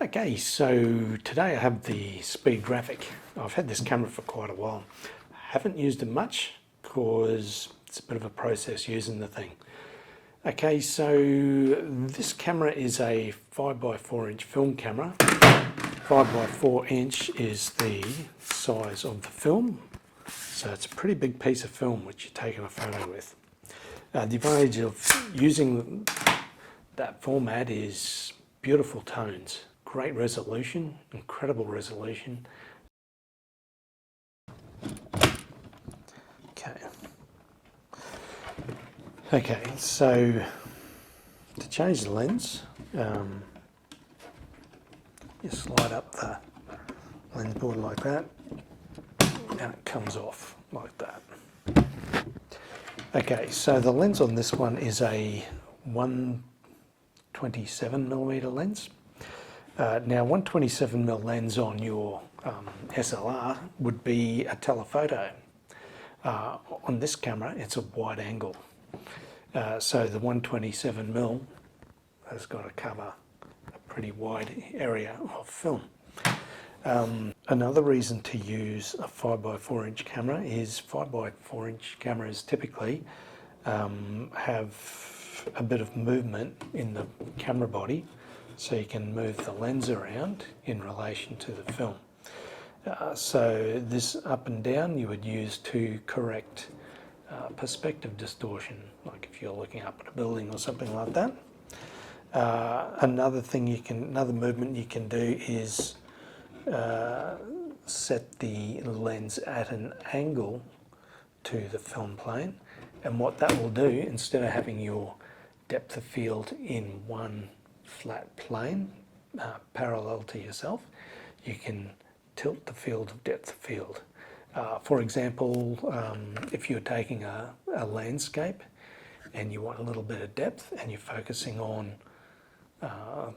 Okay, so today I have the Speed Graphic. I've had this camera for quite a while. Haven't used it much because it's a bit of a process using the thing. Okay, so this camera is a 5x4 inch film camera. 5x4 inch is the size of the film, so it's a pretty big piece of film which you're taking a photo with. The advantage of using that format is beautiful tones, great resolution, incredible resolution. Okay, so to change the lens, you slide up the lens board like that, and it comes off like that. Okay, so the lens on this one is a 127mm lens. Now 127mm lens on your SLR would be a telephoto. On this camera it's a wide angle. So the 127mm has got to cover a pretty wide area of film. Another reason to use a 5x4 inch camera is 5x4 inch cameras typically have a bit of movement in the camera body, so you can move the lens around in relation to the film. So this up and down you would use to correct perspective distortion, like if you're looking up at a building or something like that. Another movement you can do is set the lens at an angle to the film plane, and what that will do, instead of having your depth of field in one flat plane parallel to yourself, you can tilt the field of depth of field. For example, if you're taking a landscape and you want a little bit of depth and you're focusing on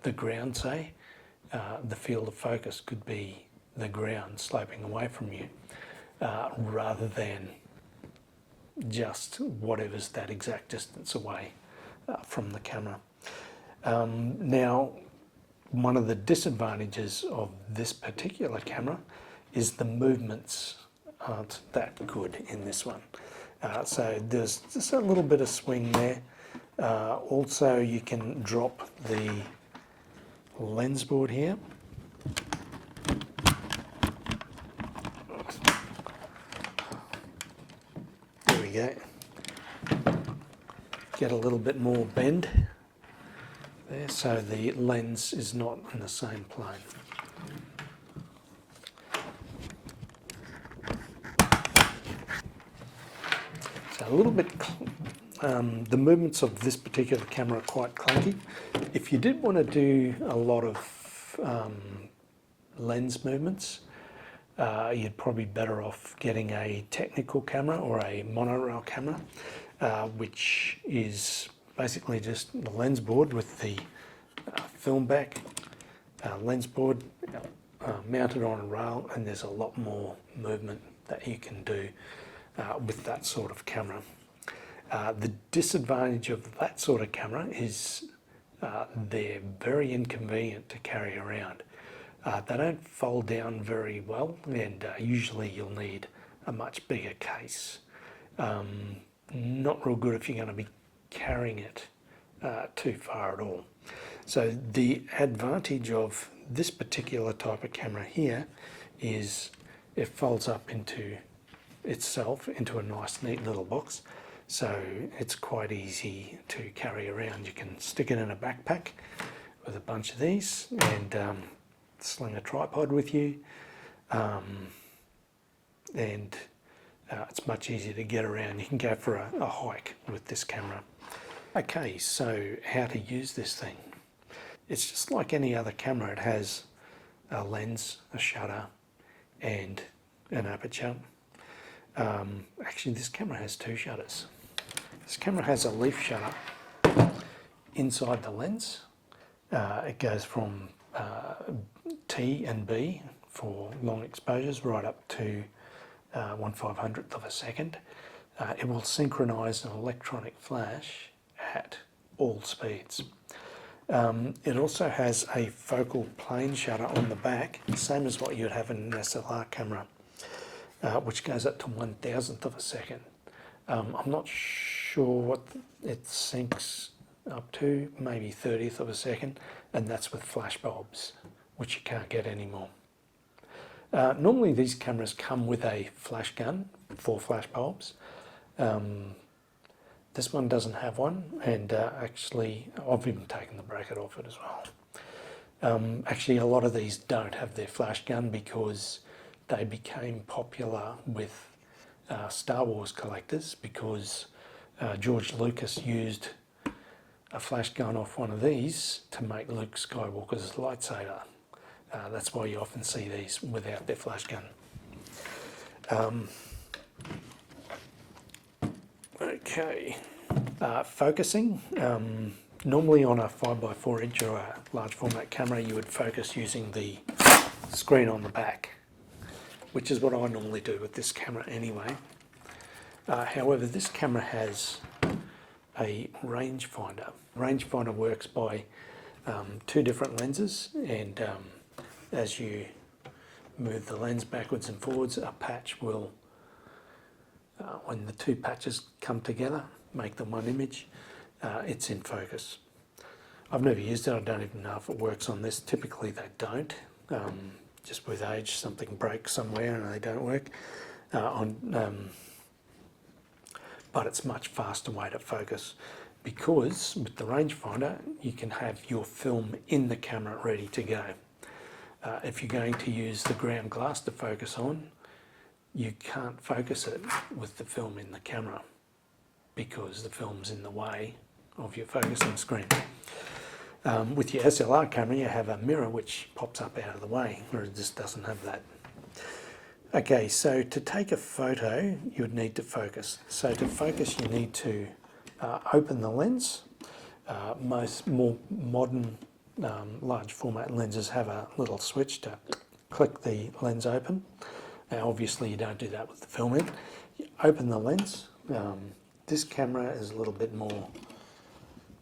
the ground, say, the field of focus could be the ground sloping away from you rather than just whatever's that exact distance away from the camera. Now, one of the disadvantages of this particular camera is the movements aren't that good in this one. So there's just a little bit of swing there. Also, you can drop the lens board here. There we go. Get a little bit more bend there, so the lens is not in the same plane. So a little bit, the movements of this particular camera are quite clunky. If you did want to do a lot of lens movements, you'd probably be better off getting a technical camera or a monorail camera, which is basically just the lens board with the film back, lens board mounted on a rail, and there's a lot more movement that you can do with that sort of camera. The disadvantage of that sort of camera is they're very inconvenient to carry around. They don't fold down very well, and usually you'll need a much bigger case. Not real good if you're going to be carrying it too far at all. So the advantage of this particular type of camera here is it folds up into itself into a nice neat little box, so it's quite easy to carry around. You can stick it in a backpack with a bunch of these and sling a tripod with you, and it's much easier to get around. You can go for a hike with this camera. Okay, so how to use this thing. It's just like any other camera. It has a lens, a shutter, and an aperture. Actually, this camera has two shutters. This camera has a leaf shutter inside the lens. It goes from T and B for long exposures right up to 1/500th of a second. It will synchronise an electronic flash at all speeds. It also has a focal plane shutter on the back, same as what you'd have in an SLR camera, which goes up to 1,000th of a second. I'm not sure what it syncs up to, maybe 30th of a second, and that's with flash bulbs, which you can't get anymore. Normally these cameras come with a flash gun for flash bulbs. This one doesn't have one, and actually I've even taken the bracket off it as well. Actually a lot of these don't have their flash gun because they became popular with Star Wars collectors, because George Lucas used a flash gun off one of these to make Luke Skywalker's lightsaber. That's why you often see these without their flash gun. Okay, focusing. Normally on a 5x4 inch or a large format camera you would focus using the screen on the back, which is what I normally do with this camera anyway. However, this camera has a rangefinder. Rangefinder works by two different lenses, and as you move the lens backwards and forwards, a patch will, when the two patches come together, make them one image, it's in focus. I've never used it, I don't even know if it works on this. Typically they don't. Just with age, something breaks somewhere and they don't work. But it's much faster way to focus, because with the rangefinder you can have your film in the camera ready to go. If you're going to use the ground glass to focus on, you can't focus it with the film in the camera because the film's in the way of your focusing screen. With your SLR camera you have a mirror which pops up out of the way, where it just doesn't have that. Okay, so to take a photo you would need to focus. So to focus you need to open the lens. Most more modern large format lenses have a little switch to click the lens open. Now obviously you don't do that with the film in. You open the lens. This camera is a little bit more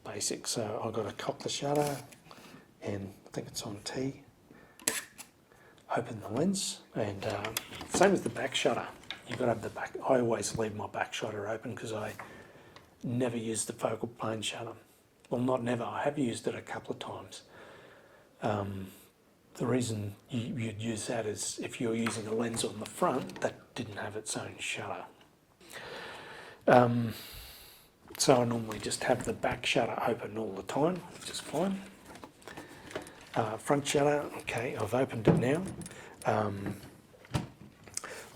basic, so I've got to cock the shutter, and I think it's on T. Open the lens, and same with the back shutter. You've got to have the back. I always leave my back shutter open because I never use the focal plane shutter. Well, not never, I have used it a couple of times. The reason you'd use that is if you're using a lens on the front that didn't have its own shutter. So I normally just have the back shutter open all the time, which is fine. Front shutter, okay, I've opened it now.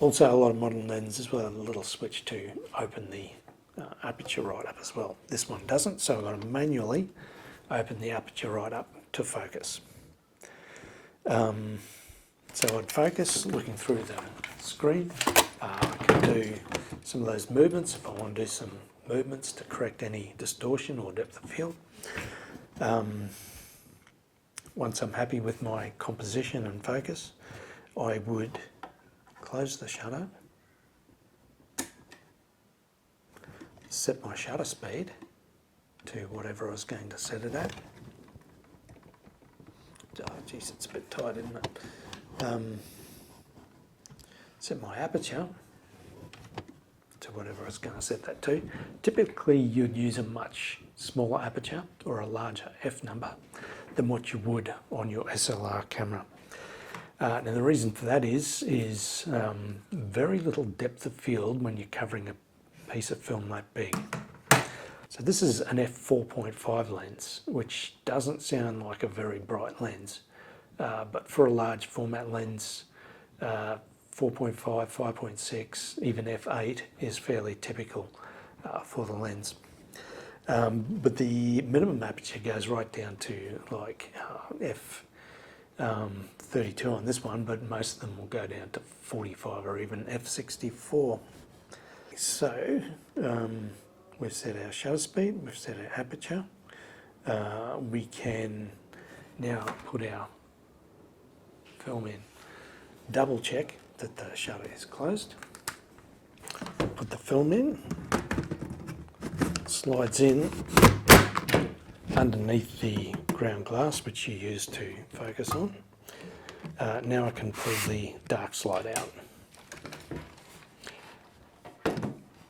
Also a lot of modern lenses will have a little switch to open the aperture right up as well. This one doesn't, so I've got to manually open the aperture right up to focus. So I'd focus looking through the screen. I can do some of those movements if I want to do some movements to correct any distortion or depth of field. Once I'm happy with my composition and focus, I would close the shutter, set my shutter speed to whatever I was going to set it at. Oh geez, it's a bit tight, isn't it? Set my aperture to whatever I was going to set that to. Typically you'd use a much smaller aperture or a larger f number than what you would on your SLR camera. Now the reason for that is very little depth of field when you're covering a piece of film that big. So this is an f4.5 lens, which doesn't sound like a very bright lens, but for a large format lens, 4.5, 5.6, even f8 is fairly typical for the lens. But the minimum aperture goes right down to like f32 on this one, but most of them will go down to 45 or even f64. So we've set our shutter speed, we've set our aperture. We can now put our film in. Double check that the shutter is closed. Put the film in, slides in underneath the ground glass, which you use to focus on. Now I can pull the dark slide out.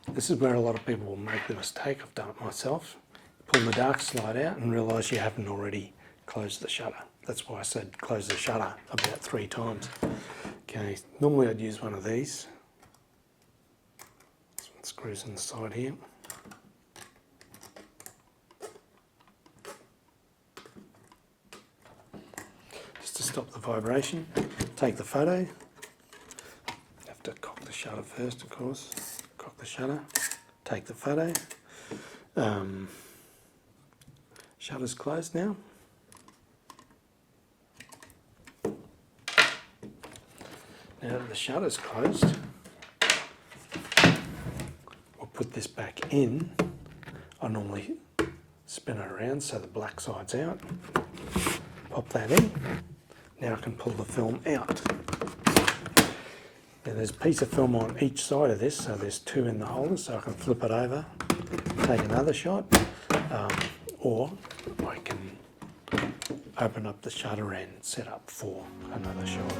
This is where a lot of people will make the mistake. I've done it myself. Pull the dark slide out and realise you haven't already closed the shutter. That's why I said close the shutter about 3 times. Okay, normally I'd use one of these. This one screws in the side here. Just to stop the vibration. Take the photo. You have to cock the shutter first, of course. Cock the shutter. Take the photo. Shutter's closed now. Now that the shutter's closed, we'll put this back in. I normally spin it around so the black side's out. Pop that in. Now I can pull the film out. Now there's a piece of film on each side of this, so there's 2 in the holder, so I can flip it over, take another shot, or I can open up the shutter and set up for another shot.